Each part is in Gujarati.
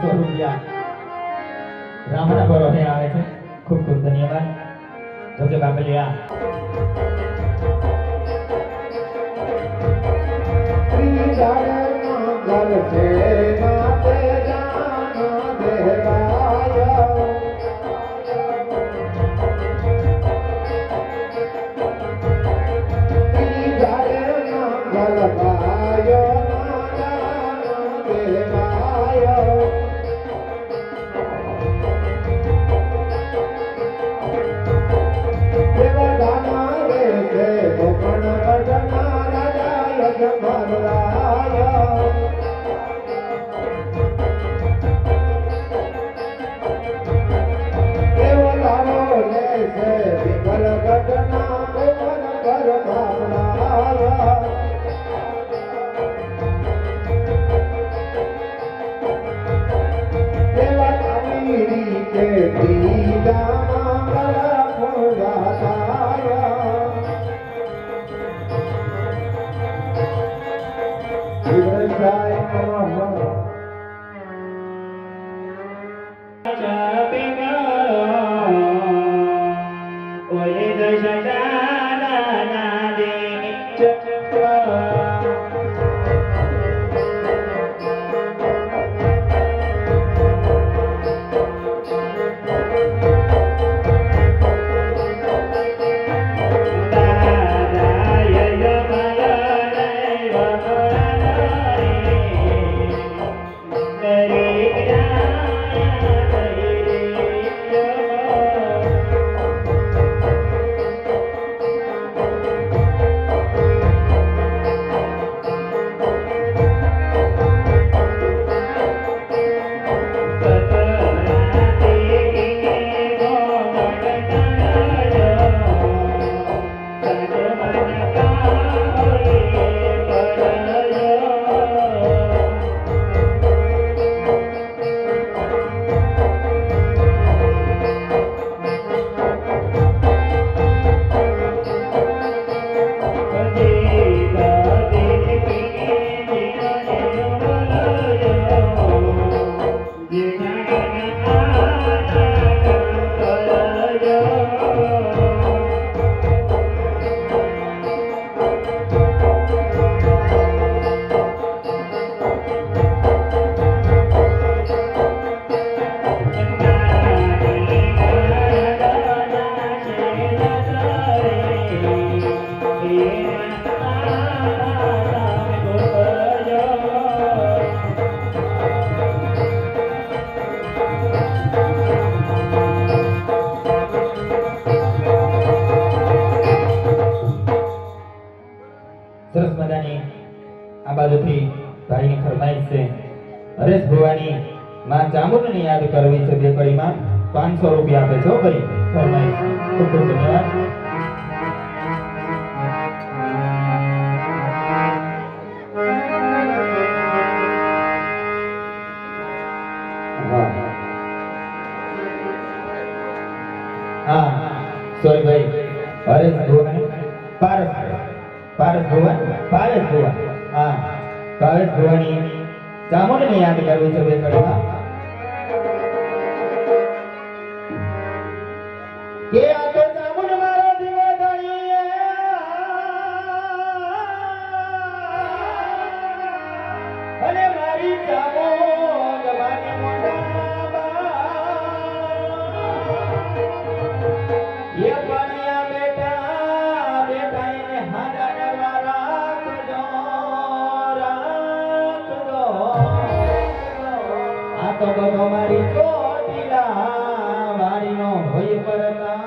₹200 રામના બરોને આવે છે. ખૂબ ખૂબ ધન્યવાદ. જોકે બાપલિયા સરસ મજાની આ બાજુથી ભાઈની ફરમાઈશ છે. હરેશ ભુવાની માં ચામુંડને યાદ કરવી છે. બે કડીમાં ₹500 આપે છો ભાઈ ફરમાઈશ. ખૂબ ખૂબ ધન્યવાદ. હા સોરી ભાઈ હરેશ ભુવાન પારસ ભુવન હા પારસ ભુવાની ચામુંડને યાદ કરવી છે. બે કડીમાં કે આ તો ચામુંડ મારો દીવો ધણીએ અને મારી ચામુંડ માને મોઢા એ પાણીયા બેટા બેટા એને હાડા ડરવા રાખજો આ તો બધો મારી ચોટીલા વારીનો હોય પરતા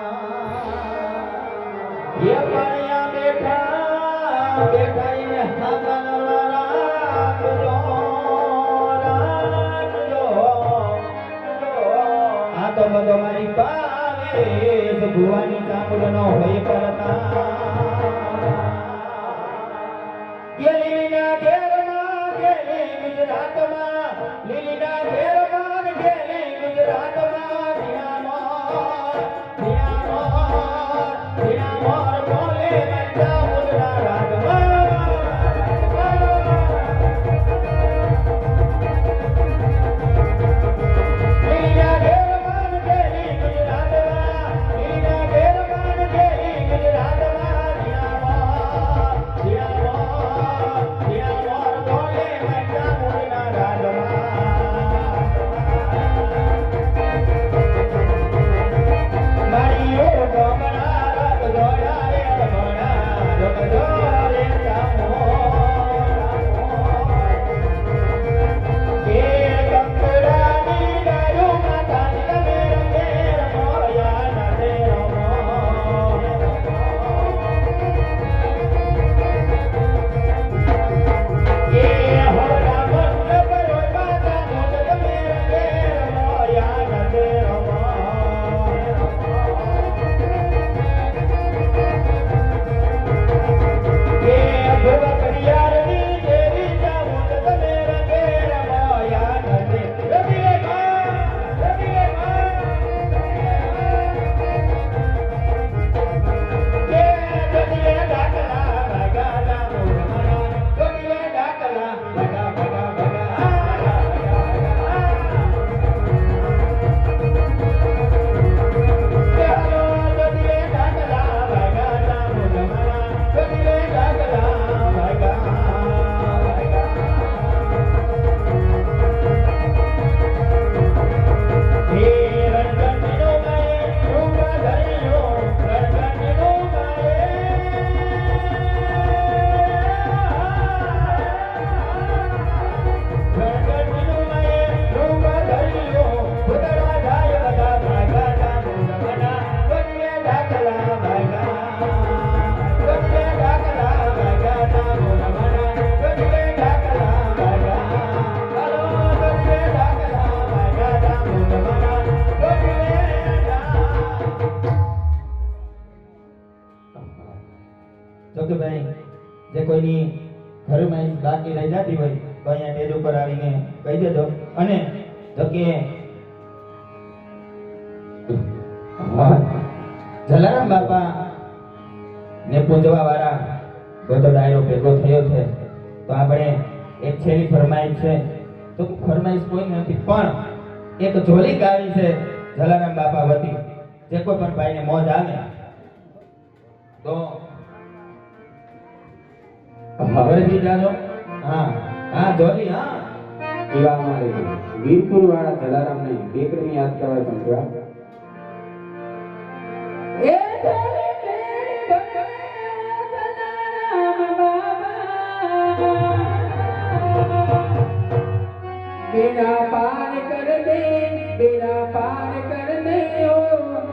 એ પાણીયા બેઠા બેઠા એને હાડા ડરવા રાખજો આ તો બધો મારી ભુવાની ચામુંડનો હોય પરતા લીલીના ઘેરમાં ગેલી ગુજરાતમાં લીલીના ઘેરમાં ગેલી ગુજરાતમાં ધીનામોર બોલે ચામુંડના રાગમાં ફરમાઈશ બાકી રહી જતી હોય તો અહીંયા સ્ટેજ ઉપર આવીને કહી દેજો. અને જો કે જલારામ બાપા ને પૂજવા વાળા બધો ડાયરો ભેગો થયો છે તો આપણે એક છેલ્લી ફરમાઈશ છે. તો ફરમાઈશ કોઈ નથી પણ એક ઝોલી ગાવી છે જલારામ બાપા વતી. જે કોઈ પણ ભાઈને મોજ આવે તો ખબરથી જાજો. હા હા ઝોલી હા એવા અમારે વીરપુર વાળા જલારામને બેકરીની યાદ કરવા પણ થયા. એ ધરે કેડી બને જલારામ બાબા બેડા પાર કર દે બેડા પાર કર દે ઓ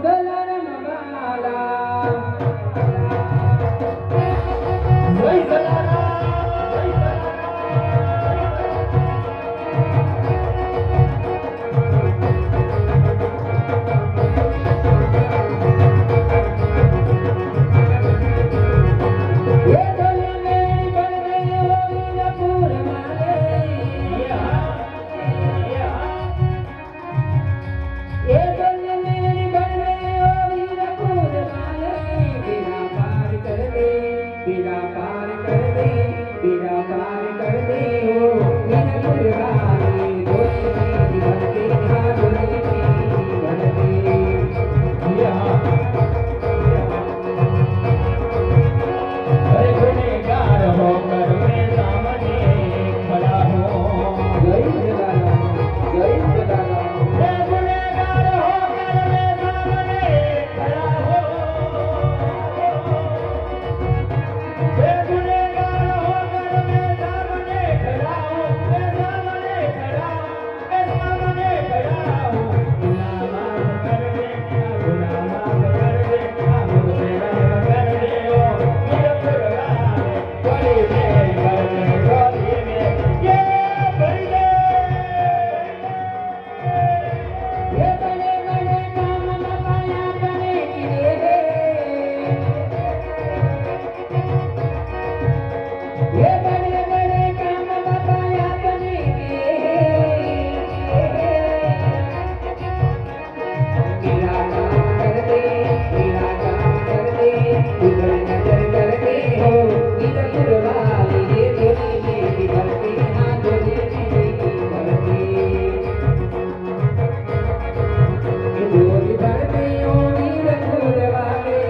જલારામ બાલા જય જલારામ. એ ધરે કેડી બને ઓ વીરપુર માલે એ ધરે કેડી બને ઓ વીરપુર માલે બેડા પાર કર દે બેડા પાર કર દે બેડા પાર કર દે ઓ વીરપુર વાલે ધોતી ભરતે હા ધોતી अरे गुनेगार होकर मैं सामने खड़ा हूँ. જય જલારામ જય જલારામ. मैं गुनेगार होकर मैं सामने खड़ा हूँ. मैं गुनेगार होकर मैं सामने खड़ा हूँ. मैं सामने खड़ा हूँ. मैं सामने खड़ा हूँ. गुनाह माफ कर दे, गुनाह माफ कर दे, मुझ पे रहम कर दे ओ मेरे पुरवाने. बड़ी मेरी करने वाली में ये बड़ी दे. ये बड़े बड़े काम बाबा बने किए ये बड़े बड़े काम बाबा बने किए मेरा काम कर दे मेरा काम कर दे उधर नजर कर दे हो इधर पुरवाली ये धोनी मेरी भरती हाँ धोनी मेरी भरती डोली भरते ओ वीरपुर वाले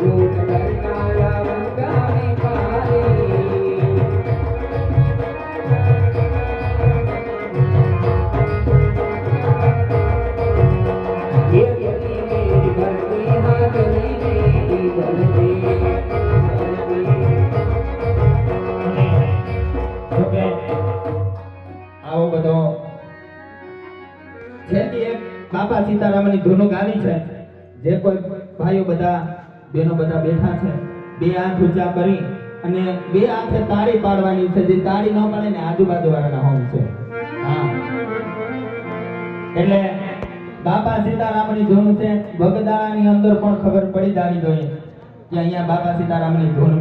लूट करनारा मंगा में पाले ये गली मेरी भरती हाँ गली मेरी भरती જોકે આવો બધો જેથી એક બાપા સીતારામની ધૂનો ગાવી છે. જે કોઈ ભાઈઓ બધા બહેનો બધા બેઠા છે બે હાથ ઊંચા કરી અને બે હાથે તાળી પાડવાની છે. જે તાળી ન પડે ને આજુબાજુ વાળાના હોમ છે. હા એટલે બાપા સીતારામની ધૂન છે. બગદાણાની અંદર પણ ખબર પડી જવી જોઈએ કે અહીંયા બાપા સીતારામની ધૂન